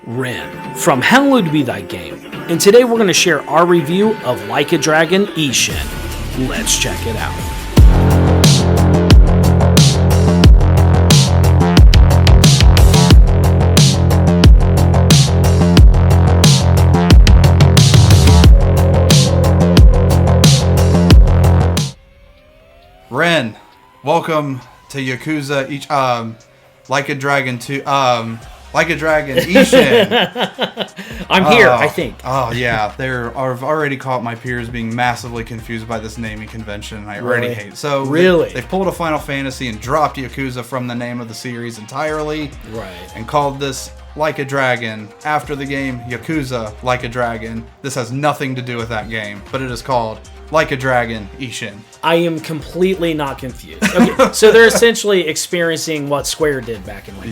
Ren from Hallowed Be Thy Game, and today we're going to share our review of Like a Dragon Ishin. Let's check it out. Ren, welcome to Yakuza Like a Dragon 2, Like a Dragon Ishin. I'm here, I think. Oh yeah, I've already caught my peers being massively confused by this naming convention, and I already hate it. So really? They've pulled a Final Fantasy and dropped Yakuza from the name of the series entirely. Right. And called this Like a Dragon after the game Yakuza Like a Dragon. This has nothing to do with that game, but it is called Like a Dragon Ishin. I am completely not confused. Okay, so they're essentially experiencing what Square did back in like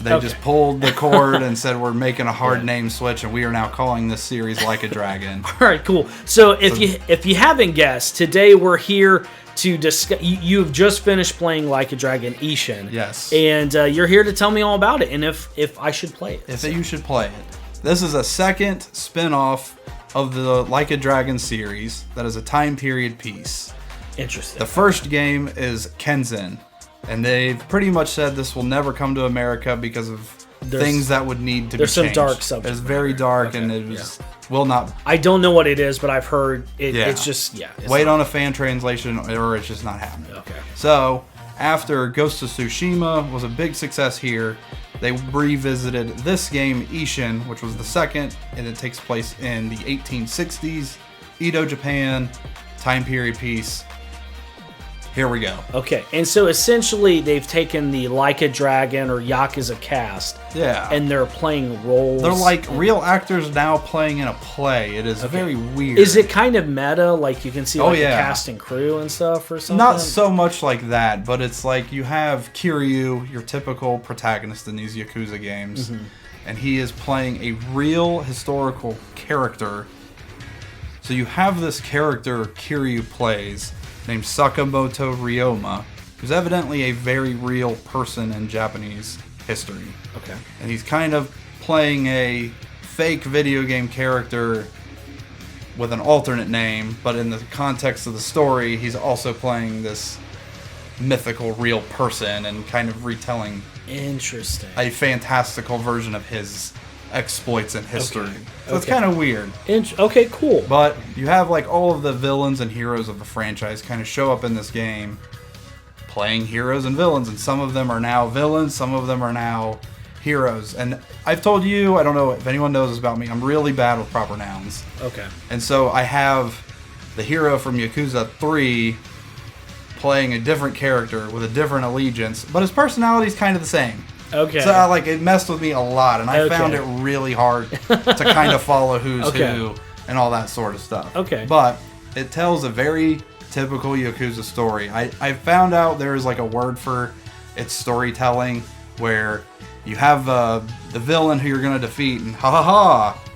they just pulled the cord and said we're making a hard name switch, and we are now calling this series Like a Dragon. All right, cool. So if you haven't guessed, today we're here to discuss. You've just finished playing Like a Dragon Ishin. Yes. And you're here to tell me all about it and if I should play it. You should play it. This is a second spin-off of the Like a Dragon series that is a time period piece. Interesting. The first game is Kenzin, and they've pretty much said this will never come to America because of things that would need to be changed. There's some dark subject. It's very dark, and it will not. I don't know what it is, but I've heard it's just wait on a fan translation, or it's just not happening. Okay. So after Ghost of Tsushima was a big success here, they revisited this game, Ishin, which was the second, and it takes place in the 1860s, Edo, Japan, time period piece. Here we go. Okay, and so essentially they've taken the Like a Dragon or Yakuza cast, and they're playing roles. They're like real actors now playing in a play. It is very weird. Is it kind of meta, like you can see the cast and crew and stuff or something? Not so much like that, but it's like you have Kiryu, your typical protagonist in these Yakuza games, and he is playing a real historical character. So you have this character Kiryu plays, named Sakamoto Ryoma, who's evidently a very real person in Japanese history. Okay. And he's kind of playing a fake video game character with an alternate name, but in the context of the story, he's also playing this mythical real person and kind of retelling a fantastical version of his exploits in history. So it's kind of weird. Okay, cool. But you have like all of the villains and heroes of the franchise kind of show up in this game playing heroes and villains, and some of them are now villains, some of them are now heroes. And I've told you, I don't know if anyone knows this about me, I'm really bad with proper nouns. Okay. And so I have the hero from Yakuza 3 playing a different character with a different allegiance, but his personality is kind of the same. Okay. So it messed with me a lot, and I found it really hard to kind of follow who's who and all that sort of stuff. Okay. But it tells a very typical Yakuza story. I found out there is like a word for its storytelling where you have the villain who you're going to defeat, and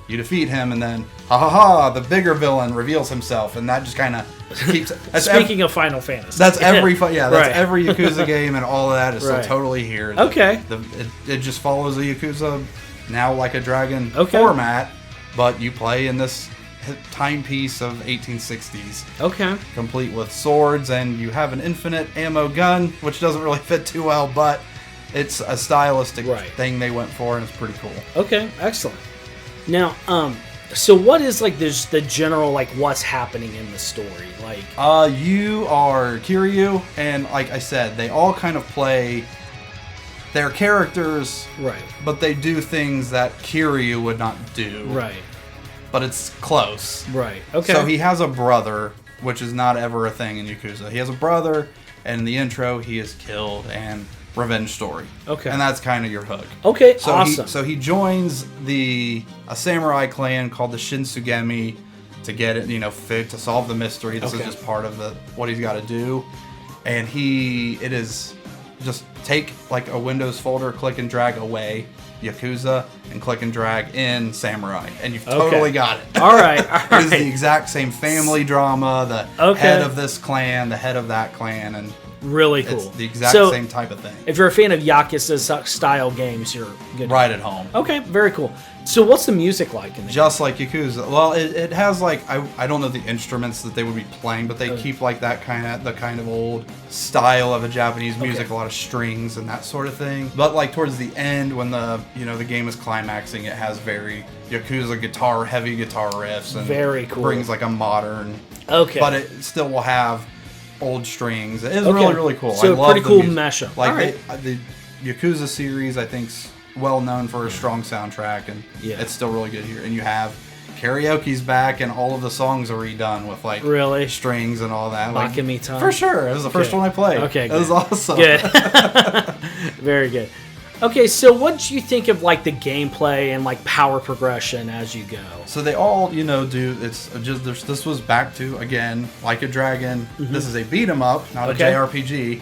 you defeat him, and then the bigger villain reveals himself, and that just kind of keeps. Speaking of Final Fantasy, that's every every Yakuza game, and all of that is so totally here. Okay, it just follows the Yakuza now Like a Dragon format, but you play in this timepiece of 1860s. Okay, complete with swords, and you have an infinite ammo gun, which doesn't really fit too well, but it's a stylistic thing they went for, and it's pretty cool. Okay, excellent. Now, so what is like the general like what's happening in the story? Like, you are Kiryu, and like I said, they all kind of play their characters, but they do things that Kiryu would not do, but it's close, Okay. So he has a brother, which is not ever a thing in Yakuza. He has a brother, and in the intro, he is killed, and revenge story. Okay. And that's kind of your hook. Okay, so awesome. He joins a samurai clan called the Shinsugami to get it, to solve the mystery. This is just part of what he's got to do. And it is just take like a Windows folder, click and drag away Yakuza, and click and drag in Samurai, and you've totally got it. All right. It is the exact same family drama, the head of this clan, the head of that clan, and Really cool. It's the exact So, same type of thing. If you're a fan of Yakuza-style games, you're good. Right at home. Okay, very cool. So what's the music like in the Just like Yakuza. Well, it has like I don't know the instruments that they would be playing, but they keep like the kind of old style of a Japanese music, a lot of strings and that sort of thing. But like towards the end, when the game is climaxing, it has very Yakuza heavy guitar riffs, and very cool. brings like a modern. Okay. But it still will have old strings. It is really, really cool. So I love pretty cool the mashup. Like the Yakuza series, I think's well known for a strong soundtrack, and it's still really good here. And you have karaoke's back, and all of the songs are redone with like strings and all that. Like, Bakami time. For sure, it was the first one I played. Okay, it was awesome. Good. Very good. Okay, so what do you think of like the gameplay and like power progression as you go? So they all, do. It's just this was back to again Like a Dragon. This is a beat 'em up, not a JRPG.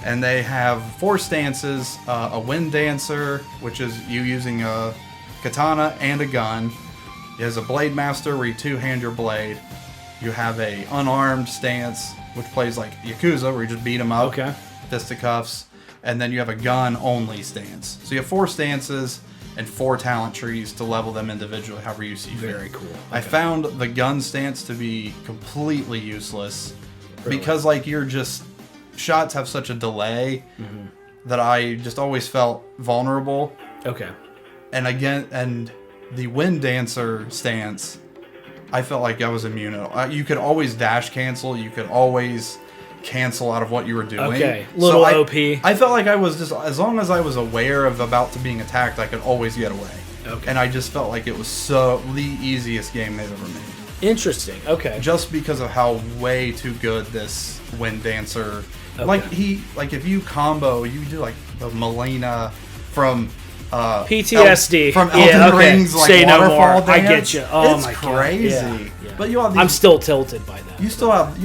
And they have 4 stances: a wind dancer, which is you using a katana and a gun. There's a blade master where you 2-hand your blade. You have a unarmed stance, which plays like Yakuza, where you just beat 'em up. Okay. Fisticuffs. And then you have a gun-only stance. So you have 4 stances and 4 talent trees to level them individually, however you see fit. Very cool. Okay. I found the gun stance to be completely useless because, like, shots have such a delay that I just always felt vulnerable. Okay. And the wind dancer stance, I felt like I was immune. You could always dash cancel. You could always cancel out of what you were doing. Okay, little OP. I felt like I was just, as long as I was aware of about to being attacked, I could always get away. Okay. And I just felt like it was the easiest game they've ever made. Interesting. Okay. Just because of how way too good this Wind Dancer. Okay. Like if you combo, you do like the Melina from PTSD from Elden Ring's like Say waterfall no more. dance. I get you. Oh it's my crazy. God. Yeah. But you have I'm still tilted by that. You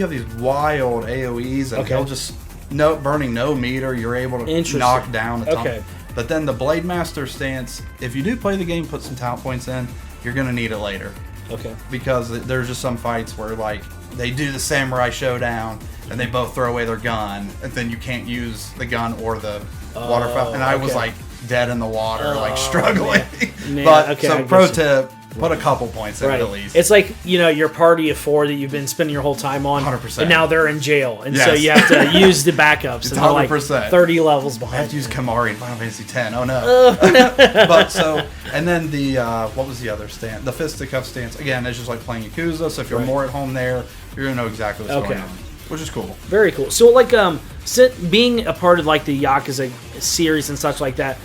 have these wild AoEs, and he'll just burning no meter. You're able to knock down a ton. Okay. But then the Blade Master stance, if you do play the game, put some talent points in, you're gonna need it later. Okay. Because there's just some fights where like they do the Samurai Showdown and they both throw away their gun, and then you can't use the gun or the waterfowl. And I was like dead in the water, like struggling. Man. But so pro tip. Put a couple points in at least. It's like, your party of 4 that you've been spending your whole time on. 100%. And now they're in jail. And so you have to use the backups. And they're like 30 levels behind. I have to use Kamari in Final Fantasy X. Oh no. But so, and then the, what was the other stance? The Fisticuff stance. Again, it's just like playing Yakuza. So if you're more at home there, you're going to know exactly what's going on. Which is cool. Very cool. So like, being a part of like the Yakuza series and such like that,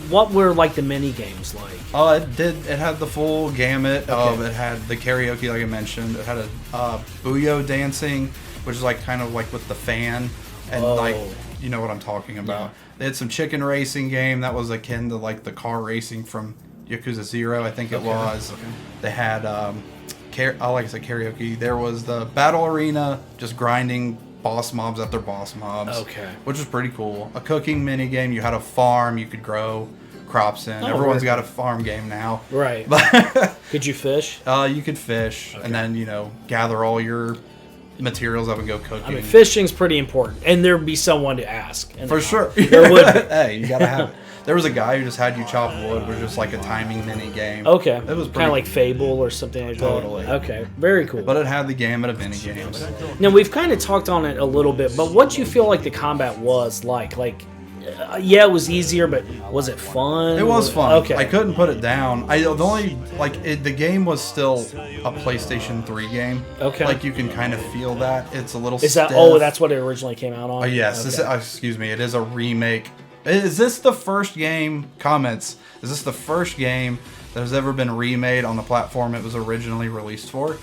what were like the mini games like? It had the full gamut of, it had the karaoke like I mentioned. It had a Booyo dancing, which is like kind of like with the fan, and like, you know what I'm talking about. Yeah. They had some chicken racing game that was akin to like the car racing from Yakuza 0, I think it was. Okay. They had like I said, karaoke. There was the battle arena, just grinding boss mobs after boss mobs. Okay. Which was pretty cool. A cooking mini game. You had a farm you could grow crops in. Everyone's got a farm game now. Right. Could you fish? You could fish, and then gather all your materials up and go cooking. I mean, fishing's pretty important, and there'd be someone to ask. For sure. There would be. Hey, you gotta have it. There was a guy who just had you chop wood, which was just like a timing mini game. Okay. It was kind of like Fable or something like that. Totally. Okay. Very cool. But it had the gamut of mini games. Now we've kind of talked on it a little bit, but what do you feel like the combat was like? Like, it was easier, but was it fun? It was fun. Okay. I couldn't put it down. The game was still a PlayStation 3 game. Okay. Like you can kind of feel that it's a little. Is that? Oh, that's what it originally came out on. Yes. Okay. Excuse me. It is a remake. Is this the first game? Comments. Is this the first game that has ever been remade on the platform it was originally released for?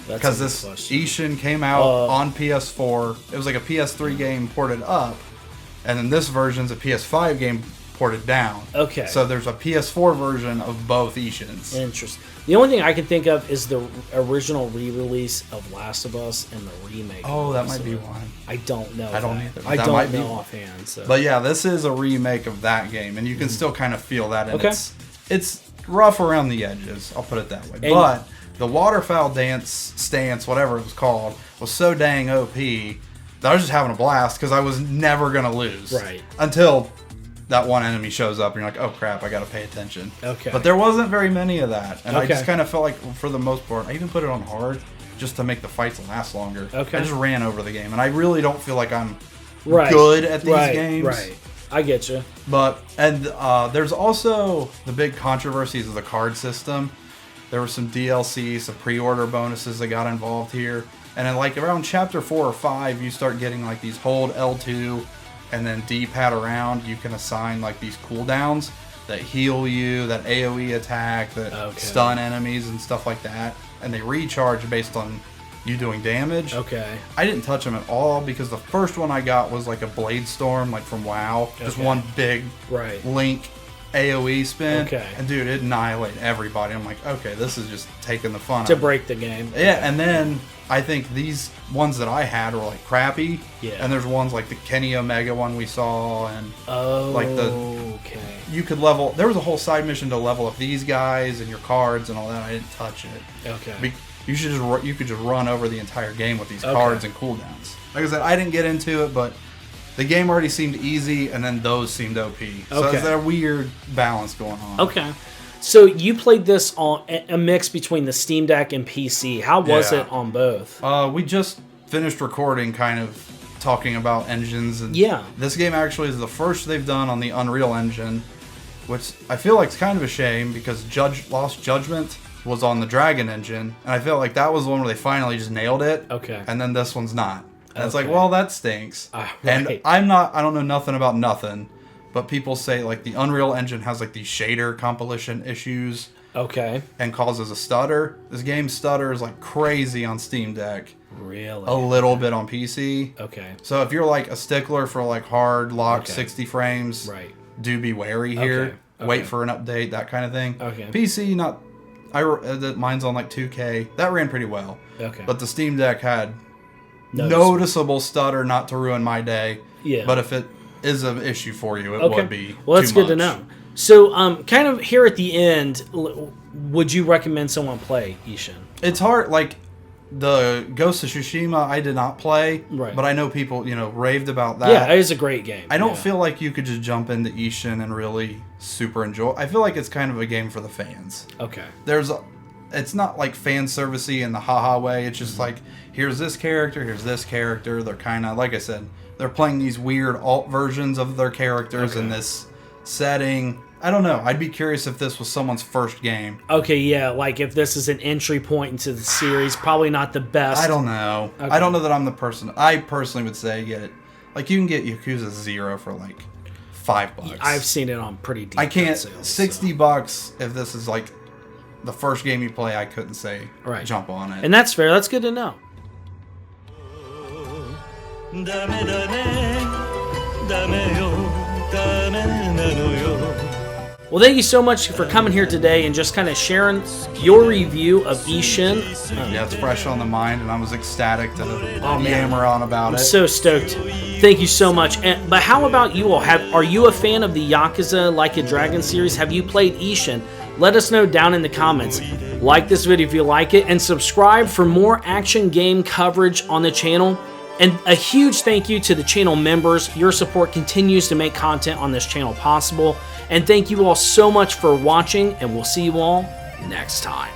Because this Ishin came out on PS4. It was like a PS3 game ported up, and then this version's a PS5 game ported down. Okay. So there's a PS4 version of both Ishins. Interesting. The only thing I can think of is the original re-release of Last of Us and the remake. Oh, that might be one. I don't know. I don't either. I don't know offhand. So. But yeah, this is a remake of that game, and you can still kind of feel that. And it's rough around the edges. I'll put it that way. But the waterfowl dance stance, whatever it was called, was so dang OP I was just having a blast because I was never going to lose. Right. Until that one enemy shows up and you're like, oh crap, I got to pay attention. Okay. But there wasn't very many of that. And I Okay. just kind of felt like, for the most part, I even put it on hard just to make the fights last longer. Okay. I just ran over the game. And I really don't feel like I'm Right. good at these Right. games. Right. I get you. But, and there's also the big controversies of the card system. There were some DLC, some pre-order bonuses that got involved here. And then like around chapter 4 or 5, you start getting like these hold L2 and then D-pad around. You can assign like these cooldowns that heal you, that AoE attack, that stun enemies and stuff like that. And they recharge based on you doing damage. Okay. I didn't touch them at all because the first one I got was like a Blade Storm, like from WoW. Just one big Link AoE spin. Okay. And dude, it annihilated everybody. I'm like, okay, this is just taking the fun To out of break the game. Yeah, and then I think these ones that I had were like crappy. Yeah. And there's ones like the Kenny Omega one we saw, and like okay. you could level. There was a whole side mission to level up these guys and your cards and all that. I didn't touch it. Okay. You should just you could just run over the entire game with these cards and cooldowns. Like I said, I didn't get into it, but the game already seemed easy, and then those seemed OP. So it's that weird balance going on. Okay. So you played this on a mix between the Steam Deck and PC. How was it on both? We just finished recording, kind of talking about engines, and this game actually is the first they've done on the Unreal Engine, which I feel like is kind of a shame because Lost Judgment was on the Dragon Engine, and I feel like that was the one where they finally just nailed it. Okay. And then this one's not. And it's like, well, that stinks. Right. And I don't know nothing about nothing, but people say like the Unreal Engine has like these shader compilation issues. Okay. And causes a stutter. This game stutters like crazy on Steam Deck. Really? A little bit on PC. Okay. So if you're like a stickler for like hard locked 60 frames, do be wary here. Wait for an update, that kind of thing. Okay. PC, mine's on like 2K. That ran pretty well. Okay. But the Steam Deck had noticeable stutter, not to ruin my day. Yeah. But if it is an issue for you, it would be. Well, that's good to know. So, kind of here at the end, would you recommend someone play Ishin? It's hard. Like the Ghost of Tsushima, I did not play, but I know people, raved about that. Yeah, it is a great game. I don't feel like you could just jump into Ishin and really super enjoy. I feel like it's kind of a game for the fans. Okay. It's not like fan servicey in the haha way. It's just like, here's this character, here's this character. They're kind of, like I said, they're playing these weird alt versions of their characters in this setting. I don't know. I'd be curious if this was someone's first game. Okay, yeah, like if this is an entry point into the series, probably not the best. I don't know. I don't know that I'm the person. I personally would say get it. Like you can get Yakuza 0 for like $5. I've seen it on pretty deep. I can't. sales, $60 if this is like the first game you play. I couldn't say jump on it. And that's fair. That's good to know. Well, thank you so much for coming here today and just kind of sharing your review of Ishin. Yeah, it's fresh on the mind, and I was ecstatic to yammer on about it. I'm so stoked. Thank you so much. But how about you all? Are you a fan of the Yakuza Like a Dragon series? Have you played Ishin? Let us know down in the comments. Like this video if you like it, and subscribe for more action game coverage on the channel. And a huge thank you to the channel members. Your support continues to make content on this channel possible. And thank you all so much for watching, and we'll see you all next time.